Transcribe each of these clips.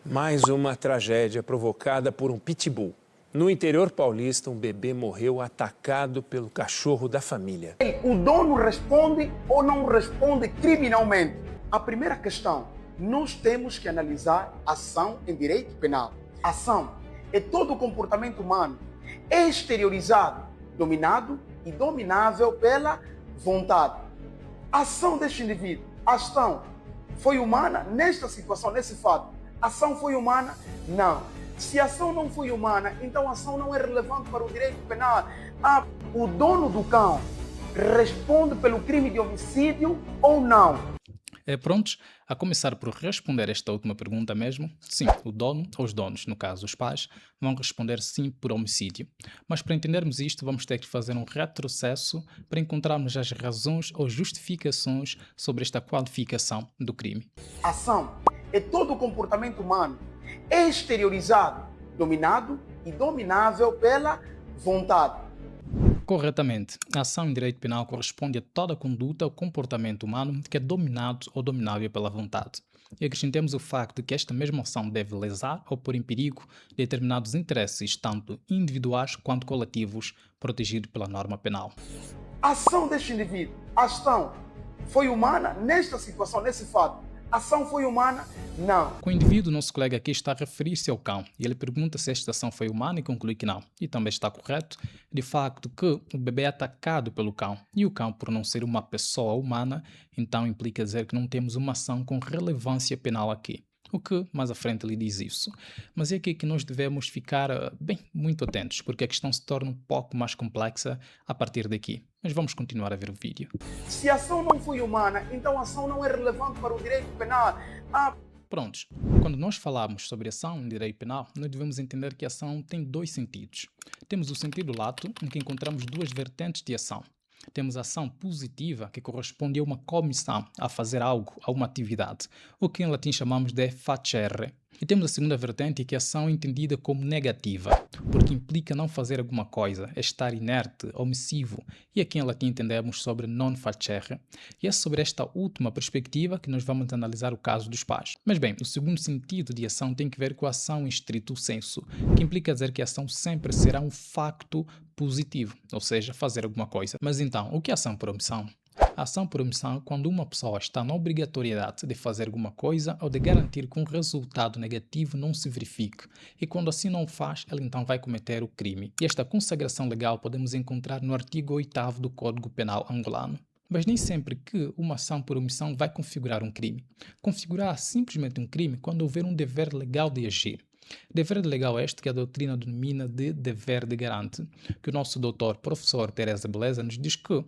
Mais uma tragédia provocada por um pitbull. No interior paulista, um bebê morreu atacado pelo cachorro da família. O dono responde ou não responde criminalmente? A primeira questão, nós temos que analisar ação em direito penal. Ação é todo o comportamento humano exteriorizado, dominado e dominável pela vontade. A ação deste indivíduo, a ação foi humana nesta situação, nesse fato. A ação foi humana? Não. Se a ação não foi humana, então a ação não é relevante para o direito penal. O dono do cão responde pelo crime de homicídio ou não? Prontos? A começar por responder esta última pergunta mesmo, sim, o dono, ou os donos, no caso os pais, vão responder sim por homicídio. Mas para entendermos isto, vamos ter que fazer um retrocesso para encontrarmos as razões ou justificações sobre esta qualificação do crime. Ação é todo o comportamento humano exteriorizado, dominado e dominável pela vontade. Corretamente, a ação em direito penal corresponde a toda conduta ou comportamento humano que é dominado ou dominável pela vontade. E acrescentemos o facto de que esta mesma ação deve lesar ou pôr em perigo determinados interesses, tanto individuais quanto coletivos, protegidos pela norma penal. A ação deste indivíduo, a ação foi humana nesta situação, nesse fato. A ação foi humana? Não. Com o indivíduo, nosso colega aqui está a referir-se ao cão e ele pergunta se esta ação foi humana e conclui que não. E também está correto, de facto, que o bebê é atacado pelo cão e o cão, por não ser uma pessoa humana, então implica dizer que não temos uma ação com relevância penal aqui. O que mais à frente lhe diz isso. Mas é aqui que nós devemos ficar muito atentos, porque a questão se torna um pouco mais complexa a partir daqui. Mas vamos continuar a ver o vídeo. Se a ação não foi humana, então a ação não é relevante para o direito penal. Prontos. Quando nós falamos sobre ação em direito penal, nós devemos entender que a ação tem dois sentidos. Temos o sentido lato, em que encontramos duas vertentes de ação. Temos a ação positiva, que corresponde a uma comissão, a fazer algo, a uma atividade, o que em latim chamamos de facere. E temos a segunda vertente, que é a ação entendida como negativa, porque implica não fazer alguma coisa, é estar inerte, omissivo, e aqui em latim entendemos sobre non facere. E é sobre esta última perspectiva que nós vamos analisar o caso dos pais. Mas bem, o segundo sentido de ação tem que ver com a ação em estrito senso, que implica dizer que a ação sempre será um facto positivo, ou seja, fazer alguma coisa. Mas então, o que é ação por omissão? A ação por omissão é quando uma pessoa está na obrigatoriedade de fazer alguma coisa ou de garantir que um resultado negativo não se verifique, e quando assim não o faz, ela então vai cometer o crime. E esta consagração legal podemos encontrar no artigo 8º do Código Penal angolano. Mas nem sempre que uma ação por omissão vai configurar um crime. Configurar simplesmente um crime quando houver um dever legal de agir. Dever legal este que a doutrina denomina de dever de garante, que o nosso doutor, professor Teresa Beleza, nos diz que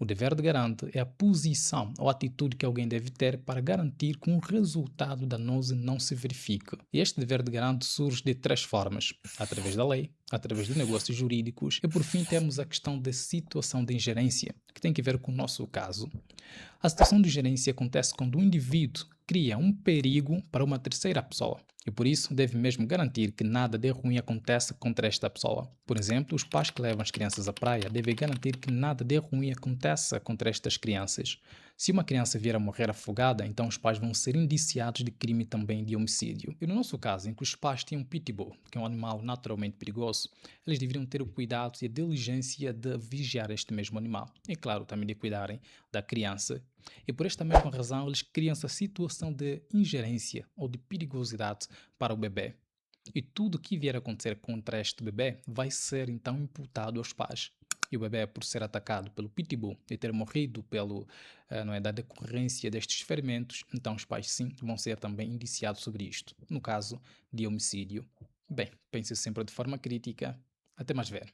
o dever de garante é a posição ou atitude que alguém deve ter para garantir que um resultado danoso não se verifique. E este dever de garante surge de três formas: através da lei, através de negócios jurídicos e, por fim, temos a questão da situação de ingerência, que tem que ver com o nosso caso. A situação de ingerência acontece quando o indivíduo cria um perigo para uma terceira pessoa e, por isso, deve mesmo garantir que nada de ruim aconteça contra esta pessoa. Por exemplo, os pais que levam as crianças à praia devem garantir que nada de ruim aconteça contra estas crianças. Se uma criança vier a morrer afogada, então os pais vão ser indiciados de crime também de homicídio. E no nosso caso, em que os pais têm um pitbull, que é um animal naturalmente perigoso, eles deveriam ter o cuidado e a diligência de vigiar este mesmo animal. E claro, também de cuidarem da criança. E por esta mesma razão, eles criam essa situação de ingerência ou de perigosidade para o bebê. E tudo o que vier a acontecer contra este bebê vai ser então imputado aos pais. E o bebê, por ser atacado pelo pitbull e ter morrido não é, da decorrência destes ferimentos, então os pais sim vão ser também indiciados sobre isto, no caso de homicídio. Bem, pense sempre de forma crítica. Até mais ver.